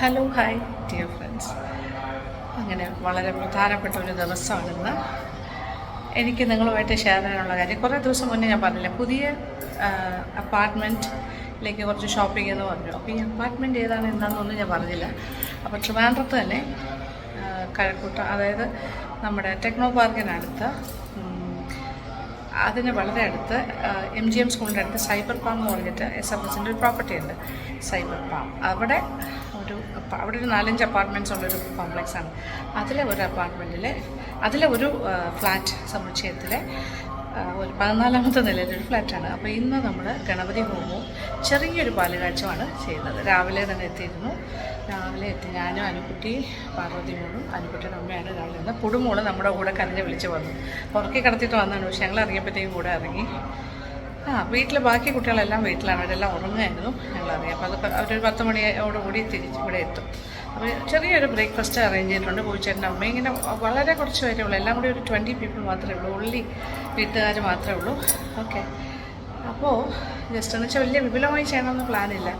Hello hi dear friends. അങ്ങനെ വളരെ പ്രധാനപ്പെട്ട ഒരു ദിവസമാണിന്ന്. എനിക്ക് നിങ്ങളുമായിട്ട് ഷെയർ ചെയ്യാനുള്ള കാര്യം, കുറേ ദിവസം മുന്നേ ഞാൻ പറഞ്ഞില്ല, പുതിയ അപ്പാർട്ട്മെൻറ്റിലേക്ക് കുറച്ച് ഷോപ്പിംഗ് എന്ന് പറഞ്ഞു. അപ്പോൾ ഈ അപ്പാർട്ട്മെൻറ്റ് ഏതാണ് എന്താണെന്നൊന്നും ഞാൻ പറഞ്ഞില്ല. അപ്പോൾ ട്രിവാൻഡ്രത്ത് തന്നെ കഴക്കൂട്ടം, അതായത് നമ്മുടെ ടെക്നോ പാർക്കിനടുത്ത്, അതിന് വളരെ അടുത്ത് MGM സ്കൂളിൻ്റെ അടുത്ത് സൈബർ പാം എന്ന് പറഞ്ഞിട്ട് SFSൻ്റെ ഒരു പ്രോപ്പർട്ടി ഉണ്ട്, സൈബർ പാം. അവിടെ ഒരു 4-5 അപ്പാർട്ട്മെൻറ്റ്സ് ഉള്ളൊരു കോംപ്ലക്സാണ്. അതിലെ ഒരു ഫ്ലാറ്റ് സമുച്ചയത്തിലെ ഒരു 14ാമത്തെ നിലയിലൊരു ഫ്ലാറ്റാണ്. അപ്പോൾ ഇന്ന് നമ്മൾ ഗണപതി ഹോമവും ചെറിയൊരു പാലുകാഴ്ചയാണ് ചെയ്യുന്നത്. രാവിലെ തന്നെ എത്തിയിരുന്നു. രാവിലെ എത്തി ഞാനും അനുക്കുട്ടി, പാർവതി മോളും, അനുക്കുട്ടിയുടെ അമ്മയാണ് രാവിലെ നിന്ന്. പുടുമോള് നമ്മുടെ കൂടെ കരഞ്ഞ് വിളിച്ച് വന്നു. ഉറക്കി കിടത്തിയിട്ട് വന്നതാണ്. പക്ഷേ ഞങ്ങൾ ഇറങ്ങിയപ്പോഴത്തേക്കും കൂടെ ഇറങ്ങി. വീട്ടിൽ ബാക്കി കുട്ടികളെല്ലാം വീട്ടിലാണ്, അവരെല്ലാം ഉറങ്ങുമായിരുന്നു. ഞങ്ങളറിയാം. അപ്പോൾ അത് അവരൊരു 10 മണിയോടുകൂടി ഇവിടെ എത്തും. അപ്പോൾ ചെറിയൊരു ബ്രേക്ക്ഫാസ്റ്റ് അറേഞ്ച് ചെയ്തിട്ടുണ്ട്. പൂച്ചേട്ടൻ്റെ അമ്മ, ഇങ്ങനെ വളരെ കുറച്ച് പേരേ ഉള്ളൂ. എല്ലാം കൂടി ഒരു 20 പീപ്പിൾ മാത്രമേ ഉള്ളൂ. ഉള്ളി വീട്ടുകാർ മാത്രമേ ഉള്ളൂ. ഓക്കെ. അപ്പോൾ ജസ്റ്റ് എന്ന് വെച്ചാൽ വലിയ വിപുലമായി ചെയ്യണമെന്ന് പ്ലാനില്ല.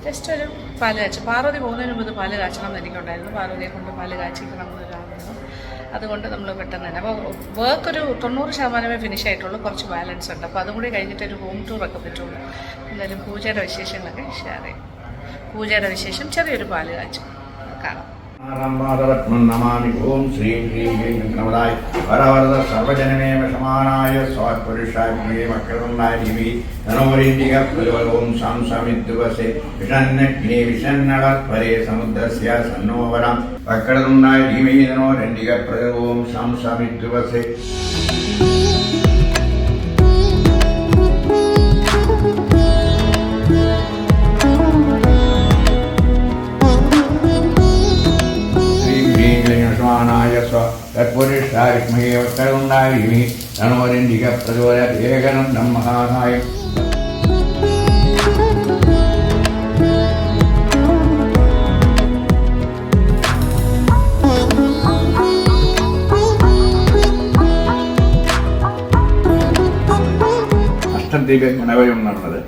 ജസ്റ്റ് ഒരു പാല് കാച്ചി, പാർവതി പോകുന്നതിന് മുമ്പ് പാല് കാച്ചണം എന്ന് എനിക്കുണ്ടായിരുന്നു. പാർവതിയെ കൊണ്ട് പാല് കാച്ചിക്കണം എന്നൊരാഗ്രഹം. അതുകൊണ്ട് നമ്മൾ പെട്ടെന്ന് തന്നെ, അപ്പോൾ വർക്ക് ഒരു 90% ഫിനിഷ് ആയിട്ടുള്ളൂ. കുറച്ച് ബാലൻസ് ഉണ്ട്. അപ്പോൾ അതും കൂടി കഴിഞ്ഞിട്ട് ഒരു ഹോം ടൂറൊക്കെ പറ്റുള്ളൂ. എന്തായാലും പൂജയുടെ വിശേഷങ്ങളൊക്കെ ഷെയർ ചെയ്യും. പൂജയുടെ വിശേഷം ചെറിയൊരു പാല് കാച്ചും കാണാം. നമാമി ഓം ശ്രീ ശ്രീ വരവരദ സർവജനമേ വിഷമാനായ സ്വാത്പുരുഷായ മക്കളുണ്ടായ ദേവി ധനോരീതിക പ്രലോകം സാംസമിദ്വസേ വിഷന്നഗ്നി വിഷന്നടപരേ സമുദ്രസ്യ സന്നോവരം മക്കളുണ്ടായ ദേവി ധനോരണ്ടിക പ്രലോകം സാംസമിദ്വസേ. അഷ്ടദ്വീപ ഗണപതിയും നടന്നത്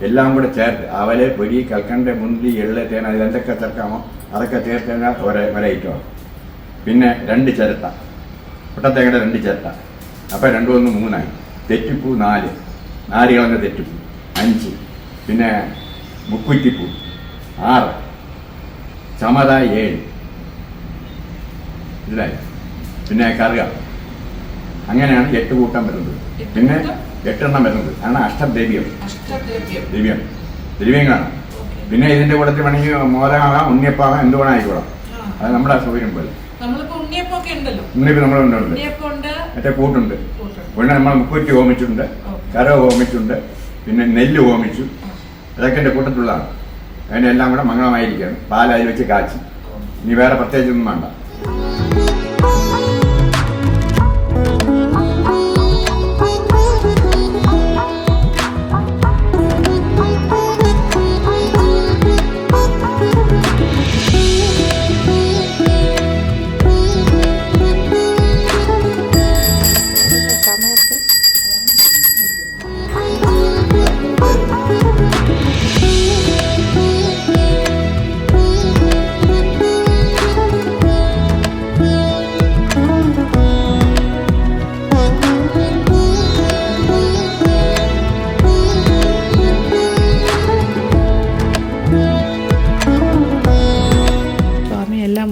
എല്ലാം കൂടെ ചേർത്ത് അവല്, പൊരി, കൽക്കണ്ട, മുന്തിരി, എള്ള്, തേന, അതിലെന്തൊക്കെ ചേർക്കാമോ അതൊക്കെ ചേർത്ത് കഴിഞ്ഞാൽ ഒരൈറ്റമാണ്. പിന്നെ 2 ചിരട്ട, പൊട്ടത്തേങ്ങയുടെ 2 ചിരട്ട. അപ്പോൾ 2 1 3 തെറ്റിപ്പൂ 4, നാരികളെന്ന തെറ്റിപ്പൂ 5, പിന്നെ മുക്കുറ്റിപ്പൂ 6, ചമത 7, ഇതിലായി. പിന്നെ കറുക. അങ്ങനെയാണ് 8 കൂട്ടം വരുന്നത്. പിന്നെ 8 എണ്ണം വരുന്നത് ആണ് അഷ്ടദ്രവ്യം. ദ്രവ്യങ്ങളാണ്. പിന്നെ ഇതിൻ്റെ കൂടത്തിൽ വേണമെങ്കിൽ മോദകമാകാം, ഉണ്ണിയപ്പാകാം, എന്ത് വേണം ആയിക്കോളാം. അത് നമ്മുടെ സൗകര്യം പോലെ. ഉണ്ണിയപ്പം നമ്മളുണ്ട്, മറ്റേ കൂട്ടുണ്ട്. പിന്നെ നമ്മൾ മുക്കുറ്റി ഹോമിച്ചിട്ടുണ്ട്, കര ഹോമിച്ചിട്ടുണ്ട്, പിന്നെ നെല്ല് ഹോമിച്ചു. അതൊക്കെ എൻ്റെ കൂട്ടത്തിലുള്ളതാണ്. അതിനെല്ലാം കൂടെ മംഗളമായിരിക്കുകയാണ്. പാൽ അതിൽ വെച്ച് കാച്ചി. ഇനി വേറെ പ്രത്യേകിച്ചൊന്നും വേണ്ട.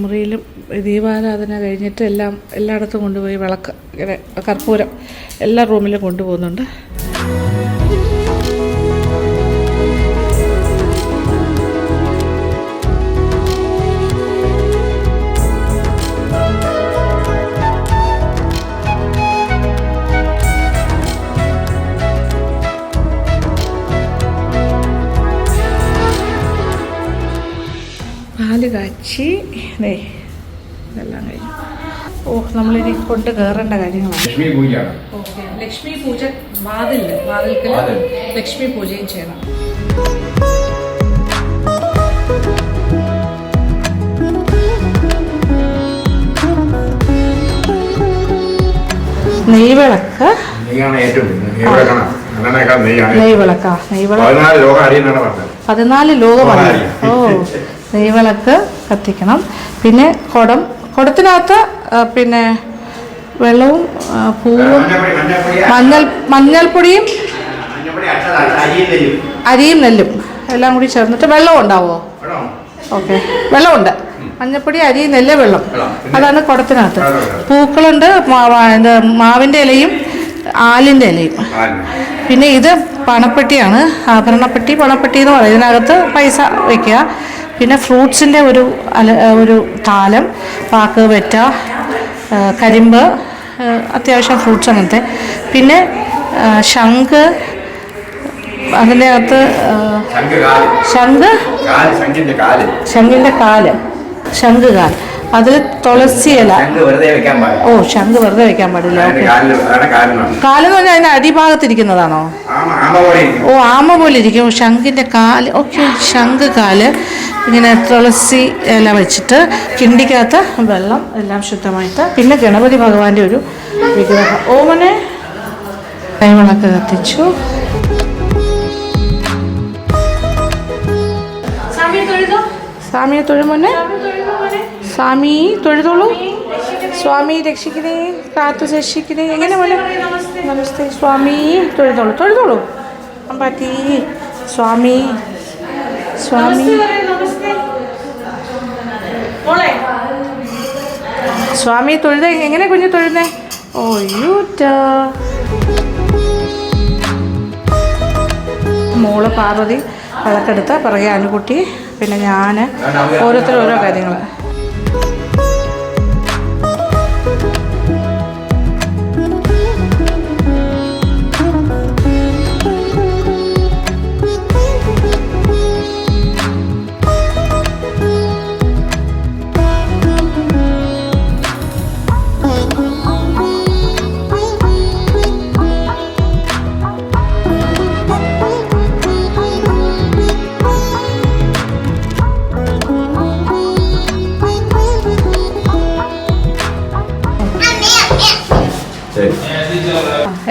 മുറിയിലും ദീപാരാധന കഴിഞ്ഞിട്ട് എല്ലായിടത്തും കൊണ്ടുപോയി വിളക്ക്, ഇങ്ങനെ കർപ്പൂരം എല്ലാ റൂമിലും കൊണ്ടുപോകുന്നുണ്ട്. പാല് കാച്ചി ഇതെല്ലാം കഴിഞ്ഞു. നമ്മളിനി കൊണ്ട് കയറേണ്ട കാര്യങ്ങളാണ്. ലക്ഷ്മി പൂജ വാതിൽക്കൽ ലക്ഷ്മി പൂജയും ചെയ്യണം. നെയ്വിളക്ക്, നെയ്വിളക്കാ, 14 ലോകമാണ്. നെയ്വിളക്ക് കത്തിക്കണം. പിന്നെ കുടത്തിനകത്ത് പിന്നെ വെള്ളവും പൂവും മഞ്ഞൾപ്പൊടിയും അരിയും നെല്ലും എല്ലാം കൂടി ചേർന്നിട്ട് വെള്ളം ഉണ്ടാവുമോ? ഓക്കെ, വെള്ളമുണ്ട്. മഞ്ഞൾപ്പൊടി, അരി, നെല്ല്, വെള്ളം, അതാണ് കുടത്തിനകത്ത്. പൂക്കളുണ്ട്, മാവിൻ്റെ ഇലയും ആലിൻ്റെ ഇലയും. പിന്നെ ഇത് പണപ്പെട്ടിയാണ്, ആഭരണപ്പെട്ടി. പണപ്പെട്ടി എന്ന് പറയും. ഇതിനകത്ത് പൈസ വയ്ക്കുക. പിന്നെ ഫ്രൂട്ട്സിൻ്റെ ഒരു താലം, പാക്ക്, വെറ്റ, കരിമ്പ്, അത്യാവശ്യം ഫ്രൂട്ട്സ് അങ്ങനത്തെ. പിന്നെ ശംഖ്, അതിൻ്റെ അകത്ത് ശംഖുകാൽ, അതിൽ തുളസി ഇല. ശംഖ് വെറുതെ വെക്കാൻ പാടില്ല. കാലെന്ന് പറഞ്ഞാൽ അതിൻ്റെ അടിഭാഗത്തിരിക്കുന്നതാണോ? ആമ പോലെ ഇരിക്കും ശംഖിൻ്റെ കാല്. ഓക്കെ, ശംഖുകാല്. ഇങ്ങനെ തുളസി ഇല വെച്ചിട്ട് കിണ്ടിക്കകത്ത് വെള്ളം എല്ലാം ശുദ്ധമായിട്ട്. പിന്നെ ഗണപതി ഭഗവാന്റെ ഒരു വിഗ്രഹം. ഓമനെ കൈവിളക്ക് കത്തിച്ചു. സ്വാമിയെ തൊഴുമോനെ, സ്വാമി തൊഴുതോളൂ. സ്വാമി രക്ഷിക്കണേ, കാത്തു രക്ഷിക്കണേ. എങ്ങനെ മോനെ? നമസ്തേ സ്വാമി. തൊഴുതോളൂ അമ്പാറ്റി. സ്വാമി സ്വാമി തൊഴുത. എങ്ങനെ കുഞ്ഞു തൊഴുന്നേ? മോള് പാർവതി അതൊക്കെടുത്ത് പിറകെ അനുകുട്ടി, പിന്നെ ഞാൻ, ഓരോരുത്തരും ഓരോ കാര്യങ്ങൾ.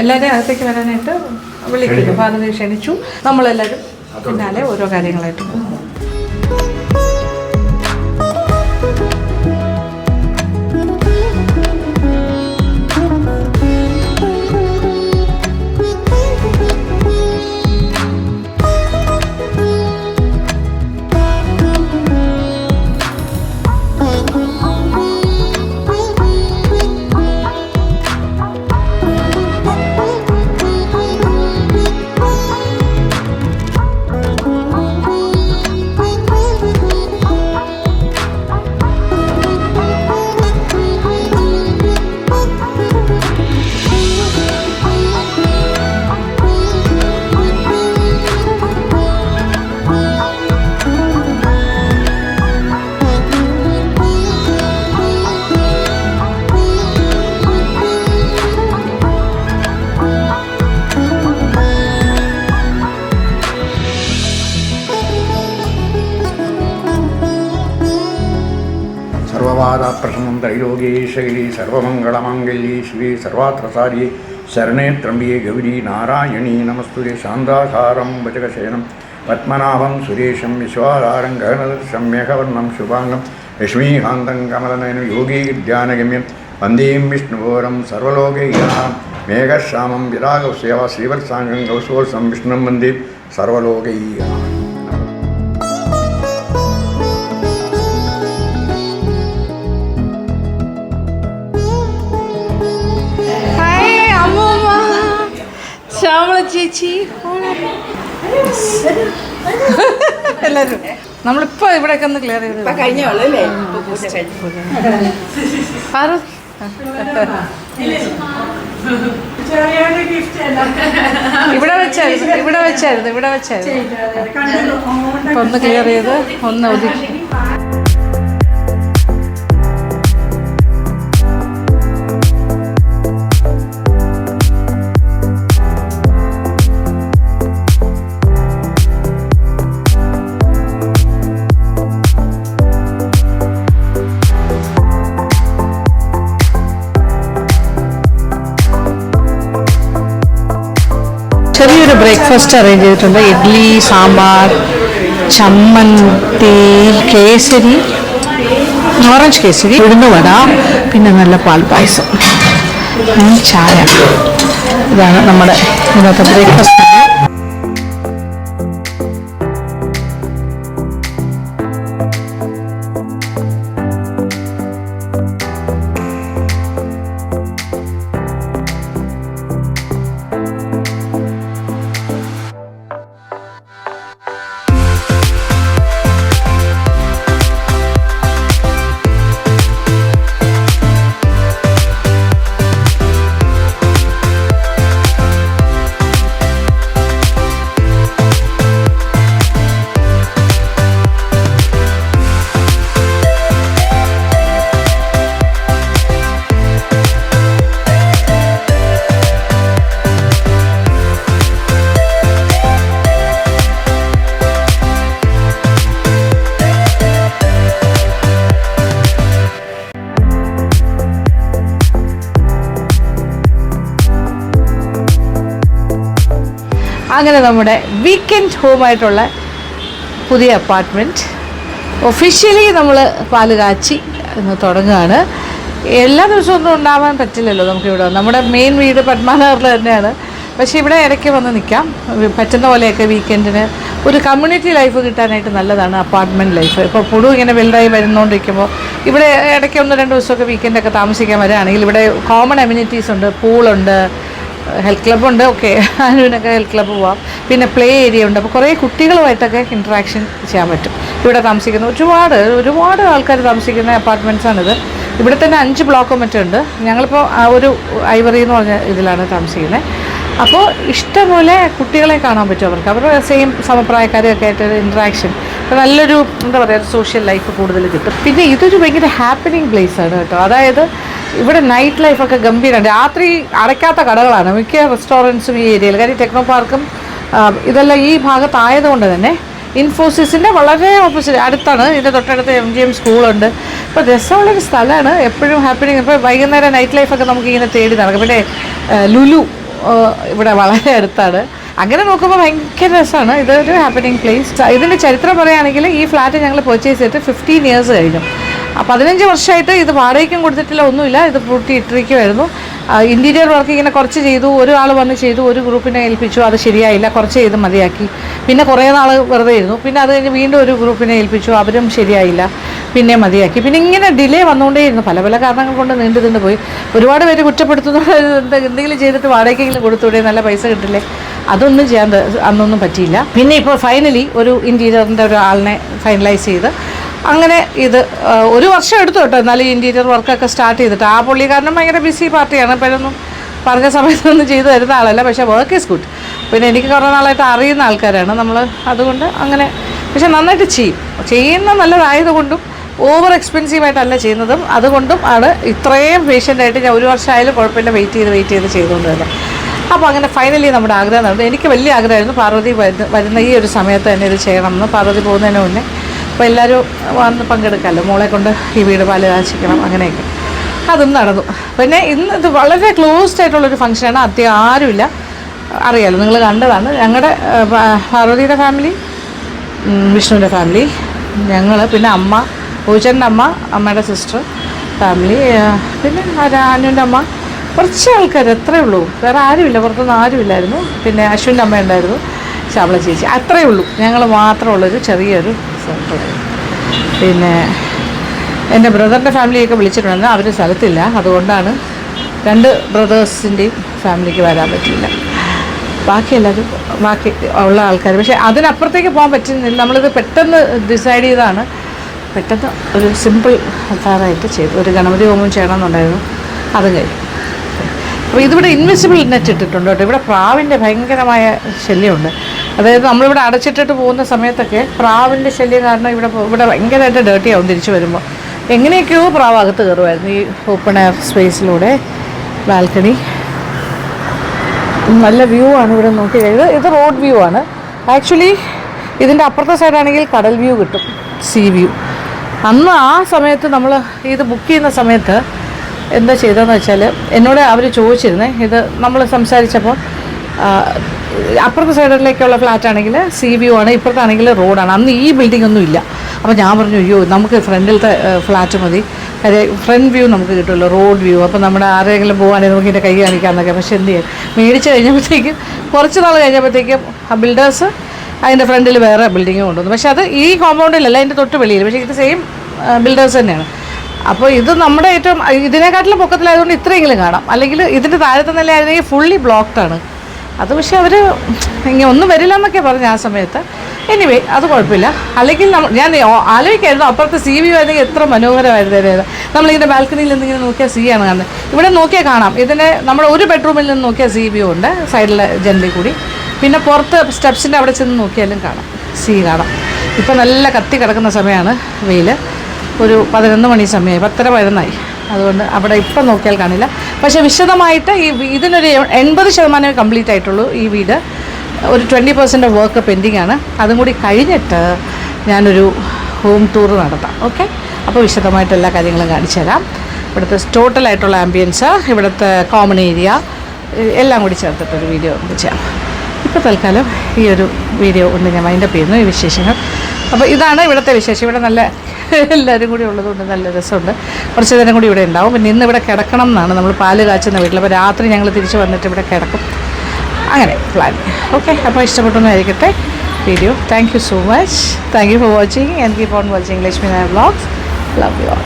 എല്ലാവരെയും അകത്തേക്ക് വരാനായിട്ട് വിളിക്കുന്നു. ഭാരതി ക്ഷണിച്ചു. നമ്മളെല്ലാവരും പിന്നാലെ ഓരോ കാര്യങ്ങളായിട്ട് പോകും. സർവവാദപ്രശ്നം ത്രൈലോകേശൈലി സർവമംഗളമാംഗല്യേ ശിവേ സർവാത്രസാരിയെ ശരണേ ത്രംബിയെ ഗൗരി നാരായണീ നമസ്തുതേ. ശാന്താകാരം വചകശയനം പത്മനാഭം സുരേശം വിശ്വാധാരം ഗഹനദർശം മേഘവർണം ശുഭാംഗം ലക്ഷ്മീകാന്തം കമലനയനം യോഗീധ്യാനഗമ്യം വന്ദേം വിഷ്ണുഘോരം സർവലോകൈകനാഥം മേഘശ്യാമം വിരാഗസേവ ശ്രീവത്സാംഗം കൗശോത്സം വിഷ്ണും വന്ദേ സർവലോകൈകനാഥം. ചേച്ചി എല്ലാവരും നമ്മളിപ്പോ ഇവിടെയൊക്കെ ഒന്ന് ക്ലിയർ ചെയ്ത് ഇവിടെ വെച്ചായിരുന്നു ഒന്ന് ക്ലിയർ ചെയ്ത് ഒന്ന് ഒതുക്കി. ചെറിയൊരു ബ്രേക്ക്ഫാസ്റ്റ് അറേഞ്ച് ചെയ്തിട്ടുണ്ട്. ഇഡ്ഡലി, സാമ്പാർ, ചമ്മന്തി, കേസരി, ഓറഞ്ച് കേസരി, ഉഴുന്നുവട, പിന്നെ നല്ല പാൽപ്പായസം, ചായ. ഇതാണ് നമ്മുടെ ഇന്നത്തെ ബ്രേക്ക്ഫാസ്റ്റ്. അങ്ങനെ നമ്മുടെ വീക്കെൻഡ് ഹോമായിട്ടുള്ള പുതിയ അപ്പാർട്ട്മെൻറ്റ് ഒഫീഷ്യലി നമ്മൾ പാല് കാച്ചി എന്ന് തുടങ്ങുകയാണ്. എല്ലാ ദിവസവും ഒന്നും ഉണ്ടാവാൻ പറ്റില്ലല്ലോ നമുക്കിവിടെ. നമ്മുടെ മെയിൻ വീട് പത്മനാഭറിൽ തന്നെയാണ്. പക്ഷേ ഇവിടെ ഇടയ്ക്ക് വന്ന് നിൽക്കാം പറ്റുന്ന പോലെയൊക്കെ. വീക്കെൻഡിന് ഒരു കമ്മ്യൂണിറ്റി ലൈഫ് കിട്ടാനായിട്ട് നല്ലതാണ് അപ്പാർട്ട്മെൻറ്റ് ലൈഫ്. ഇപ്പോൾ പുഴു ഇങ്ങനെ വലുതായി വരുന്നോണ്ടിരിക്കുമ്പോൾ ഇവിടെ ഇടയ്ക്ക് 1-2 ദിവസമൊക്കെ വീക്കെൻഡൊക്കെ താമസിക്കാൻ വരികയാണെങ്കിൽ ഇവിടെ കോമൺ അമ്യൂണിറ്റീസ് ഉണ്ട്. പൂളുണ്ട്, ഹെൽത്ത് ക്ലബ്ബുണ്ട്. ഓക്കെ, അനുവിനൊക്കെ ഹെൽത്ത് ക്ലബ്ബ് പോവാം. പിന്നെ പ്ലേ ഏരിയ ഉണ്ട്. അപ്പോൾ കുറേ കുട്ടികളുമായിട്ടൊക്കെ ഇൻട്രാക്ഷൻ ചെയ്യാൻ പറ്റും. ഇവിടെ താമസിക്കുന്ന ഒരുപാട് ആൾക്കാർ താമസിക്കുന്ന അപ്പാർട്ട്മെൻറ്റ്സാണിത്. ഇവിടെ തന്നെ 5 ബ്ലോക്കും മറ്റുണ്ട്. ഞങ്ങളിപ്പോൾ ആ ഒരു ഐവറി എന്ന് പറഞ്ഞ ഇതിലാണ് താമസിക്കുന്നത്. അപ്പോൾ ഇഷ്ടംപോലെ കുട്ടികളെ കാണാൻ പറ്റും അവർക്ക്. അവരുടെ സെയിം സമപ്രായക്കാരെയൊക്കെ ആയിട്ട് ഇൻട്രാക്ഷൻ, നല്ലൊരു എന്താ പറയുക സോഷ്യൽ ലൈഫ് കൂടുതൽ കിട്ടും. പിന്നെ ഇതൊരു ഭയങ്കര ഹാപ്പനിങ് പ്ലേസാണ് കേട്ടോ. അതായത് ഇവിടെ നൈറ്റ് ലൈഫൊക്കെ ഗംഭീരമാണ്. രാത്രി അടയ്ക്കാത്ത കടകളാണ് മിക്ക റെസ്റ്റോറൻറ്റ്സും ഈ ഏരിയയിൽ. കാര്യം ടെക്നോ പാർക്കും ഇതെല്ലാം ഈ ഭാഗത്തായതുകൊണ്ട് തന്നെ ഇൻഫോസിസിൻ്റെ വളരെ ഓപ്പോസിറ്റ് അടുത്താണ്. ഇതിൻ്റെ തൊട്ടടുത്ത് MGM സ്കൂളുണ്ട്. ഇപ്പോൾ രസമുള്ളൊരു സ്ഥലമാണ്. എപ്പോഴും ഹാപ്പനിങ്. ഇപ്പോൾ വൈകുന്നേരം നൈറ്റ് ലൈഫൊക്കെ നമുക്കിങ്ങനെ തേടി നടക്കും. പിന്നെ ലുലു ഇവിടെ വളരെ അടുത്താണ്. അങ്ങനെ നോക്കുമ്പോൾ ഭയങ്കര രസമാണ്. ഇതൊരു ഹാപ്പനിങ് പ്ലേസ്. ഇതിൻ്റെ ചരിത്രം പറയുകയാണെങ്കിൽ ഈ ഫ്ലാറ്റ് ഞങ്ങൾ പർച്ചേസ് ചെയ്തിട്ട് 15 ഇയേഴ്സ് കഴിഞ്ഞു. 15 വർഷമായിട്ട് ഇത് വാടകയ്ക്കും കൊടുത്തിട്ടില്ല, ഒന്നുമില്ല. ഇത് പൂട്ടി ഇട്ടിരിക്കുമായിരുന്നു. ഇൻറ്റീരിയർ വർക്ക് ഇങ്ങനെ കുറച്ച് ചെയ്തു. ഒരാൾ വന്ന് ചെയ്തു, ഒരു ഗ്രൂപ്പിനെ ഏൽപ്പിച്ചു, അത് ശരിയായില്ല, കുറച്ച് ചെയ്ത് മതിയാക്കി. പിന്നെ കുറേ നാൾ വെറുതെ ഇരുന്നു. പിന്നെ അത് കഴിഞ്ഞ് വീണ്ടും ഒരു ഗ്രൂപ്പിനെ ഏൽപ്പിച്ചു, അവരും ശരിയായില്ല, പിന്നെ മതിയാക്കി. പിന്നെ ഇങ്ങനെ ഡിലേ വന്നുകൊണ്ടേയിരുന്നു. പല കാരണങ്ങൾ കൊണ്ട് നീണ്ടു പോയി. ഒരുപാട് പേര് കുറ്റപ്പെടുത്തുന്നത് എന്തെങ്കിലും ചെയ്തിട്ട് വാടകയ്ക്കെങ്കിലും കൊടുത്തൂടെ, നല്ല പൈസ കിട്ടില്ലേ. അതൊന്നും ചെയ്യാൻ അന്നൊന്നും പറ്റിയില്ല. പിന്നെ ഇപ്പോൾ ഫൈനലി ഒരു ഇൻറ്റീരിയറിൻ്റെ ഒരാളിനെ ഫൈനലൈസ് ചെയ്ത് അങ്ങനെ ഇത് 1 വർഷം എടുത്തു കേട്ടോ. എന്നാലും ഇൻറ്റീരിയർ വർക്കൊക്കെ സ്റ്റാർട്ട് ചെയ്തിട്ട്. ആ പുള്ളിക്കാരനും ഭയങ്കര ബിസി പാർട്ടിയാണ്. ഇപ്പോഴൊന്നും പറഞ്ഞ സമയത്തൊന്നും ചെയ്തു തരുന്ന ആളല്ല. പക്ഷേ വർക്ക് ഈസ് ഗുഡ്. പിന്നെ എനിക്ക് കുറേ നാളായിട്ട് അറിയുന്ന ആൾക്കാരാണ് നമ്മൾ. അതുകൊണ്ട് അങ്ങനെ പക്ഷെ നന്നായിട്ട് ചെയ്യുന്ന നല്ലതായതുകൊണ്ടും ഓവർ എക്സ്പെൻസീവായിട്ടല്ല ചെയ്യുന്നതും അതുകൊണ്ടും ആണ് ഇത്രയും പേഷ്യൻ്റായിട്ട് ഞാൻ 1 വർഷമായാലും കുഴപ്പമില്ല വെയിറ്റ് ചെയ്ത് ചെയ്തുകൊണ്ട് തന്നെ. അപ്പോൾ അങ്ങനെ ഫൈനലി നമ്മുടെ ആഗ്രഹം നടന്നു. എനിക്ക് വലിയ ആഗ്രഹമായിരുന്നു പാർവതി വരുന്ന ഈ ഒരു സമയത്ത് തന്നെ ഇത് ചെയ്യണമെന്ന്. പാർവതി പോകുന്നതിന് മുന്നേ അപ്പോൾ എല്ലാവരും വന്ന് പങ്കെടുക്കാമല്ലോ. മോളെ കൊണ്ട് ഈ വീട് പാല് കാച്ചിക്കണം, അങ്ങനെയൊക്കെ. അതും നടന്നു. പിന്നെ ഇന്ന് ഇത് വളരെ ക്ലോസ്ഡ് ആയിട്ടുള്ളൊരു ഫംഗ്ഷനാണ്. അധികം ആരുമില്ല. അറിയാമല്ലോ, നിങ്ങൾ കണ്ടതാണ്. ഞങ്ങളുടെ പാർവതിയുടെ ഫാമിലി, വിഷ്ണുവിൻ്റെ ഫാമിലി, ഞങ്ങൾ, പിന്നെ അമ്മ, പൂജൻ്റെ അമ്മ, അമ്മയുടെ സിസ്റ്റർ ഫാമിലി, പിന്നെ അനുവിൻ്റെ അമ്മ, കുറച്ച് ആൾക്കാർ, അത്രയേ ഉള്ളൂ. വേറെ ആരുമില്ല, പുറത്തൊന്നും ആരുമില്ലായിരുന്നു. പിന്നെ അശ്വിൻ്റെ അമ്മ ഉണ്ടായിരുന്നു, ശ്യാമള ചേച്ചി, അത്രയേ ഉള്ളൂ. ഞങ്ങൾ മാത്രമുള്ളൊരു ചെറിയൊരു സർക്കിൾ. പിന്നെ എൻ്റെ ബ്രദറിൻ്റെ ഫാമിലിയൊക്കെ വിളിച്ചിട്ടുണ്ടായിരുന്നു. അവർ സ്ഥലത്തില്ല. അതുകൊണ്ടാണ് 2 ബ്രദേഴ്സിൻ്റെയും ഫാമിലിക്ക് വരാൻ പറ്റില്ല. ബാക്കി ഉള്ള ആൾക്കാർ. പക്ഷേ അതിനപ്പുറത്തേക്ക് പോകാൻ പറ്റുന്നില്ല. നമ്മളിത് പെട്ടെന്ന് ഡിസൈഡ് ചെയ്താണ്. പെട്ടെന്ന് ഒരു സിമ്പിൾ അത്താറായിട്ട് ചെയ്തു. ഒരു ഗണപതി ഹോമം ചെയ്യണമെന്നുണ്ടായിരുന്നു, അതും കഴിഞ്ഞു. അപ്പോൾ ഇതിവിടെ ഇൻവിസിബിൾ നെറ്റ് ഇട്ടിട്ടുണ്ട് കേട്ടോ. ഇവിടെ പ്രാവിൻ്റെ ഭയങ്കരമായ ശല്യമുണ്ട്. അതായത് നമ്മളിവിടെ അടച്ചിട്ടിട്ട് പോകുന്ന സമയത്തൊക്കെ പ്രാവിൻ്റെ ശല്യം കാരണം ഇവിടെ ഭയങ്കരമായിട്ട് ഡേർട്ടി ആവും തിരിച്ചു വരുമ്പോൾ. എങ്ങനെയൊക്കെയോ പ്രാവകത്ത് കയറുമായിരുന്നു ഈ ഓപ്പൺ എയർ സ്പേസിലൂടെ. ബാൽക്കണി നല്ല വ്യൂ ആണ് ഇവിടെ നോക്കി കഴിഞ്ഞത്. ഇത് റോഡ് വ്യൂ ആണ്. ആക്ച്വലി ഇതിൻ്റെ അപ്പുറത്തെ സൈഡാണെങ്കിൽ കടൽ വ്യൂ കിട്ടും, സീ വ്യൂ. അന്ന് ആ സമയത്ത് നമ്മൾ ഇത് ബുക്ക് ചെയ്യുന്ന സമയത്ത് എന്താ ചെയ്തതെന്ന് വെച്ചാൽ എന്നോട് അവർ ചോദിച്ചിരുന്നേ, ഇത് നമ്മൾ സംസാരിച്ചപ്പോൾ അപ്പുറത്തെ സൈഡിലേക്കുള്ള ഫ്ലാറ്റ് ആണെങ്കിൽ സീ വ്യൂ ആണ്, ഇപ്പുറത്താണെങ്കിൽ റോഡാണ്. അന്ന് ഈ ബിൽഡിംഗ് ഒന്നും ഇല്ല. അപ്പോൾ ഞാൻ പറഞ്ഞു അയ്യോ നമുക്ക് ഫ്രണ്ടിലത്തെ ഫ്ലാറ്റ് മതി, കാര്യം ഫ്രണ്ട് വ്യൂ നമുക്ക് കിട്ടുമല്ലോ, റോഡ് വ്യൂ. അപ്പോൾ നമ്മുടെ ആരെങ്കിലും പോകുകയാണെങ്കിൽ നമുക്ക് ഇതിൻ്റെ കൈ കാണിക്കാമെന്നൊക്കെ. പക്ഷേ എന്ത് ചെയ്യും, മേടിച്ച് കഴിഞ്ഞപ്പോഴത്തേക്കും കുറച്ച് നാൾ കഴിഞ്ഞപ്പോഴത്തേക്കും ആ ബിൽഡേഴ്സ് അതിൻ്റെ ഫ്രണ്ടിൽ വേറെ ബിൽഡിങ് കൊണ്ടുവന്നു. പക്ഷേ അത് ഈ കോമ്പൗണ്ടിലല്ല, അതിൻ്റെ തൊട്ട് വെളിയിൽ. പക്ഷേ ഇത് സെയിം ബിൽഡേഴ്സ് തന്നെയാണ്. അപ്പോൾ ഇത് നമ്മുടെ ഏറ്റവും ഇതിനെക്കാട്ടിലും പൊക്കത്തിലായതുകൊണ്ട് ഇത്രയെങ്കിലും കാണാം. അല്ലെങ്കിൽ ഇതിൻ്റെ താഴത്തെ നിലയായിരുന്നെങ്കിൽ ഫുള്ളി ബ്ലോക്ക്ഡാണ് അത്. പക്ഷേ അവർ ഇങ്ങനെ ഒന്നും വരില്ല എന്നൊക്കെ പറഞ്ഞു ആ സമയത്ത്. എനിവേ അത് കുഴപ്പമില്ല. അല്ലെങ്കിൽ ഞാൻ ആലോചിക്കായിരുന്നു അപ്പുറത്തെ സീ വ്യൂ ആയിരുന്നെങ്കിൽ എത്ര മനോഹരമായിരുന്നു. നമ്മളിതിൻ്റെ ബാൽക്കണിയിൽ നിന്നിങ്ങനെ നോക്കിയാൽ സീ ആണ് കാണുന്നത്. ഇവിടെ നോക്കിയാൽ കാണാം, ഇതിൻ്റെ നമ്മുടെ ഒരു ബെഡ്റൂമിൽ നിന്ന് നോക്കിയാൽ സീ വ്യൂ ഉണ്ട് സൈഡിലെ ജനലിൽ കൂടി. പിന്നെ പുറത്ത് സ്റ്റെപ്സിൻ്റെ അവിടെ ചെന്ന് നോക്കിയാലും കാണാം, സീ കാണാം. ഇപ്പോൾ നല്ല കത്തി കിടക്കുന്ന സമയമാണ്, വെയിൽ ഒരു 11 മണി സമയമായി, 10:11 അതുകൊണ്ട് അവിടെ ഇപ്പം നോക്കിയാൽ കാണില്ല. പക്ഷേ വിശദമായിട്ട് ഇതിനൊരു 80% കംപ്ലീറ്റ് ആയിട്ടുള്ളൂ ഈ വീട്. ഒരു 20% വർക്ക് പെൻഡിങ് ആണ്. അതും കൂടി കഴിഞ്ഞിട്ട് ഞാനൊരു ഹോം ടൂർ നടത്താം. ഓക്കെ, അപ്പോൾ വിശദമായിട്ട് എല്ലാ കാര്യങ്ങളും കാണിച്ചു തരാം. ഇവിടുത്തെ ടോട്ടലായിട്ടുള്ള ആംബിയൻസ്, ഇവിടുത്തെ കോമൺ ഏരിയ എല്ലാം കൂടി ചേർത്തിട്ടൊരു വീഡിയോ ചെയ്യാം. ഇപ്പോൾ തൽക്കാലം ഈ ഒരു വീഡിയോ കൊണ്ട് ഞാൻ വൈൻഡപ്പ് ചെയ്യുന്നു, ഈ വിശേഷങ്ങൾ. അപ്പോൾ ഇതാണ് ഇവിടുത്തെ വിശേഷം. ഇവിടെ നല്ല എല്ലാവരും കൂടി ഉള്ളതുകൊണ്ട് നല്ല രസമുണ്ട്. കുറച്ച് നേരം കൂടി ഇവിടെ ഉണ്ടാവും. പിന്നെ ഇന്ന് ഇവിടെ കിടക്കണം എന്നാണ്, നമ്മൾ പാല് കാച്ചുന്ന വീട്ടിൽ. അപ്പോൾ രാത്രി ഞങ്ങൾ തിരിച്ച് വന്നിട്ട് ഇവിടെ കിടക്കും, അങ്ങനെ പ്ലാൻ. ഓക്കെ, അപ്പോൾ ഇഷ്ടപ്പെട്ടൊന്നായിരിക്കട്ടെ video. Thank you so much. Thank you for watching and keep on watching Lakshmi Nair vlogs. Love you all.